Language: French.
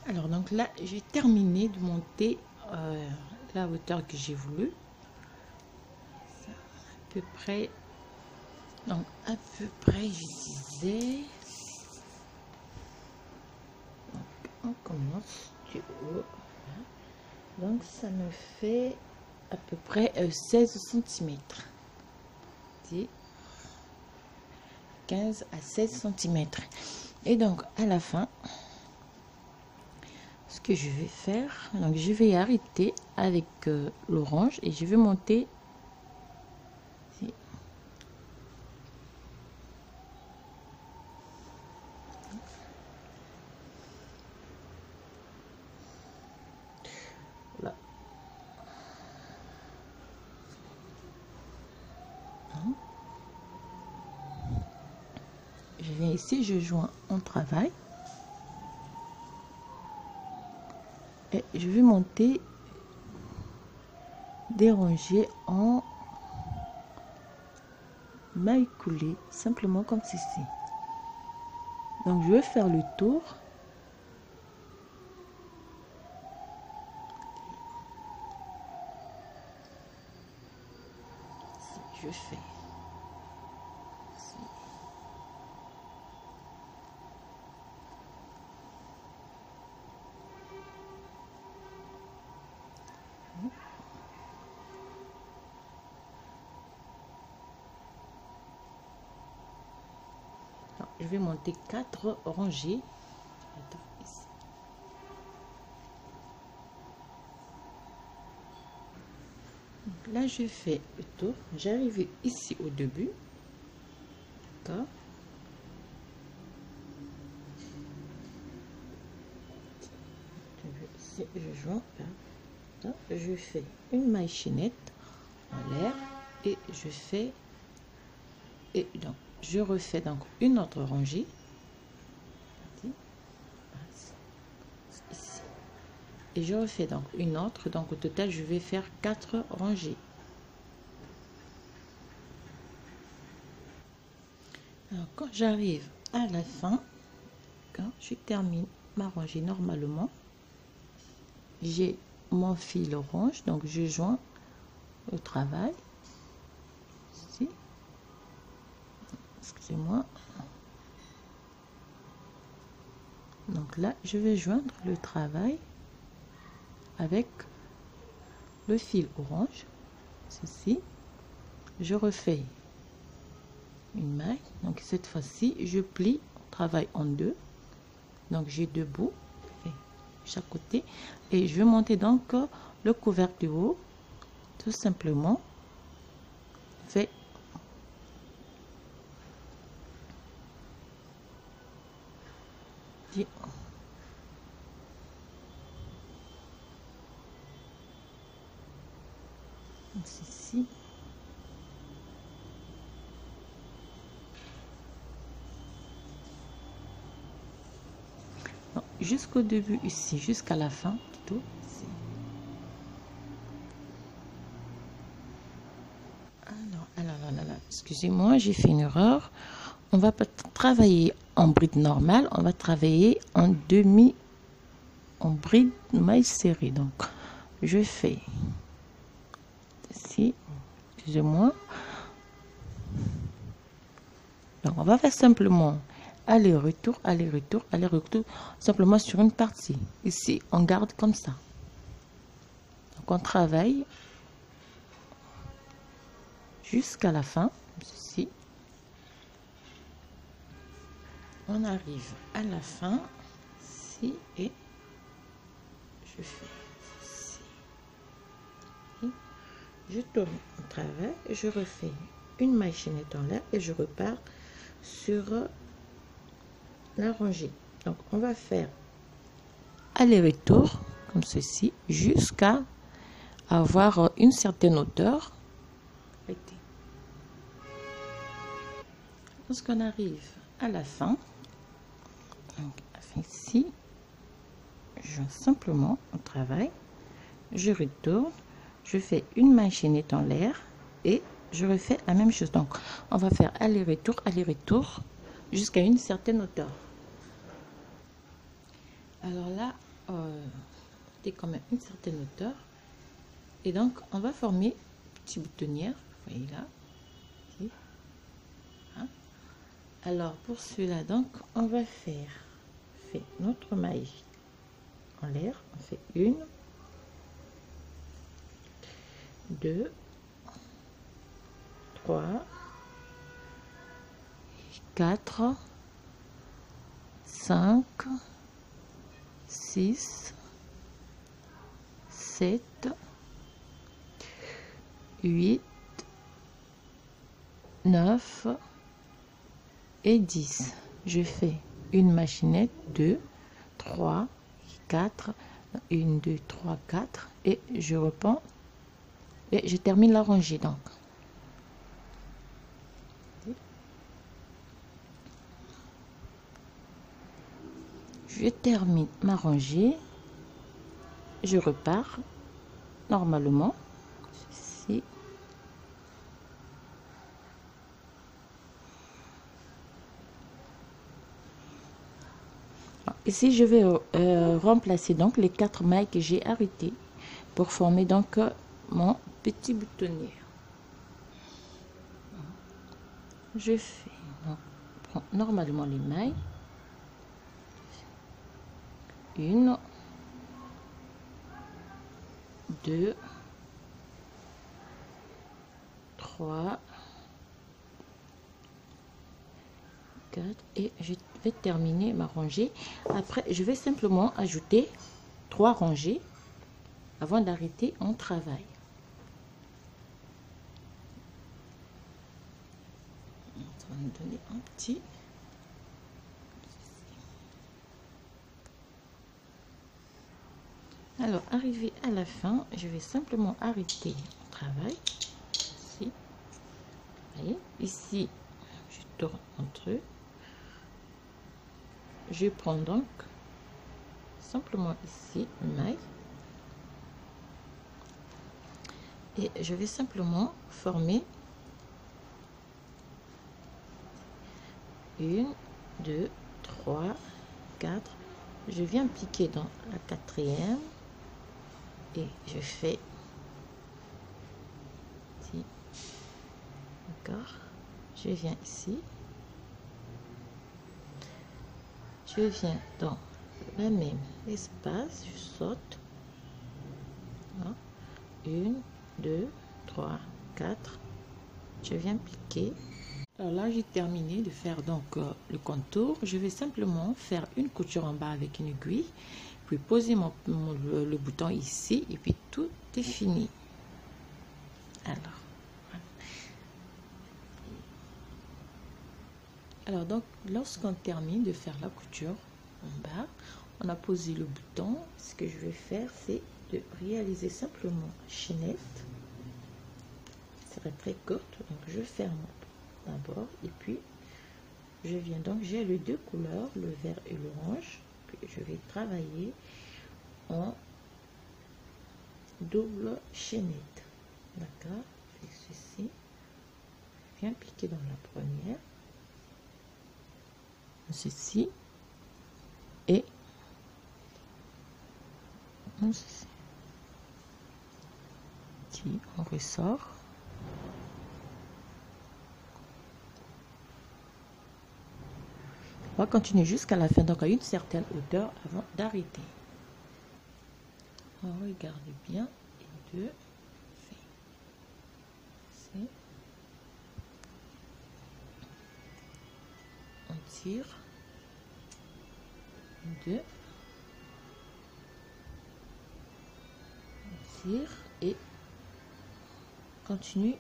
Alors donc là j'ai terminé de monter la hauteur que j'ai voulu, à peu près. Donc à peu près je disais, donc, on commence du haut, donc ça me fait à peu près 16 cm, 15 à 16 cm. Et donc à la fin, ce que je vais faire, donc je vais arrêter avec l'orange et je vais monter ici. Là. Je viens ici, je joins en travail et je vais monter des rangées en maille coulée, simplement comme ceci. Donc je vais faire le tour. Je fais je vais monter 4 rangées. Donc là je fais le tour, j'arrive ici au début, d'accord, je joins là, je fais une maille chaînette en l'air et je fais, et donc je refais donc une autre rangée ici, et je refais donc une autre, donc au total je vais faire 4 rangées. Alors quand j'arrive à la fin, quand je termine ma rangée normalement, j'ai mon fil orange, donc je joins au travail ici, excusez-moi, donc là je vais joindre le travail avec le fil orange, ceci, je refais une maille, donc cette fois-ci je plie le travail en deux, donc j'ai deux bouts et chaque côté, et je vais monter donc le couvercle du haut, tout simplement fait ceci. Jusqu'au début ici, jusqu'à la fin plutôt ici. Alors, excusez-moi, j'ai fait une erreur. On va pas travailler en bride normale, on va travailler en demi, en bride maille serrée. Donc je fais ici, excusez-moi. Donc on va faire simplement aller-retour, aller-retour, aller-retour, simplement sur une partie. Ici, on garde comme ça. Donc on travaille jusqu'à la fin, comme ceci. On arrive à la fin, ici, et je fais ici. Je tourne au travers, je refais une maille chaînette en l'air et je repars sur la rangée. Donc on va faire aller-retour comme ceci jusqu'à avoir une certaine hauteur. Lorsqu'on arrive à la fin, donc ici, je viens simplement au travail, je retourne, je fais une maille chaînette en l'air et je refais la même chose. Donc on va faire aller-retour jusqu'à une certaine hauteur. Alors là quand même une certaine hauteur. Et donc, on va former une petite boutonnière. Vous voyez là. Okay. Hein? Alors, pour cela, donc, on va faire notre maille en l'air. On fait 1, 2, 3, 4, 5, 6, 7, 8, 9 et 10. Je fais une machinette, 2, 3, 4, 1, 2, 3, 4 et je reprends et je termine la rangée. Donc je termine ma rangée, je repars normalement ici. Ici je vais remplacer donc les 4 mailles que j'ai arrêtées pour former donc mon petit boutonnière. Je fais donc, prends normalement les mailles, 1, 2, 3, 4 et je vais terminer ma rangée. Après je vais simplement ajouter 3 rangées avant d'arrêter mon travail. Ça va nous donner un petit. Alors arrivé à la fin, je vais simplement arrêter mon travail ici. Vous voyez, ici je tourne entre eux. Je prends donc simplement ici une maille et je vais simplement former 1, 2, 3, 4. Je viens piquer dans la 4e et je fais ici. D'accord, je viens ici, je viens dans le même espace, je saute. 1, 2, 3, 4. Je viens piquer. Alors là, j'ai terminé de faire donc le contour. Je vais simplement faire une couture en bas avec une aiguille, puis poser le bouton ici et puis tout est fini. Alors donc, lorsqu'on termine de faire la couture en bas, on a posé le bouton. Ce que je vais faire, c'est de réaliser simplement la chaînette. C'est très courte, donc je ferme d'abord et puis je viens donc, j'ai les deux couleurs, le vert et l'orange, puis je vais travailler en double chaînette. D'accord, je fais ceci, je viens piquer dans la première, ceci et ceci. Ici on ressort. On va continuer jusqu'à la fin, donc à une certaine hauteur avant d'arrêter. On regarde bien et 2, on tire, 2, on tire et continue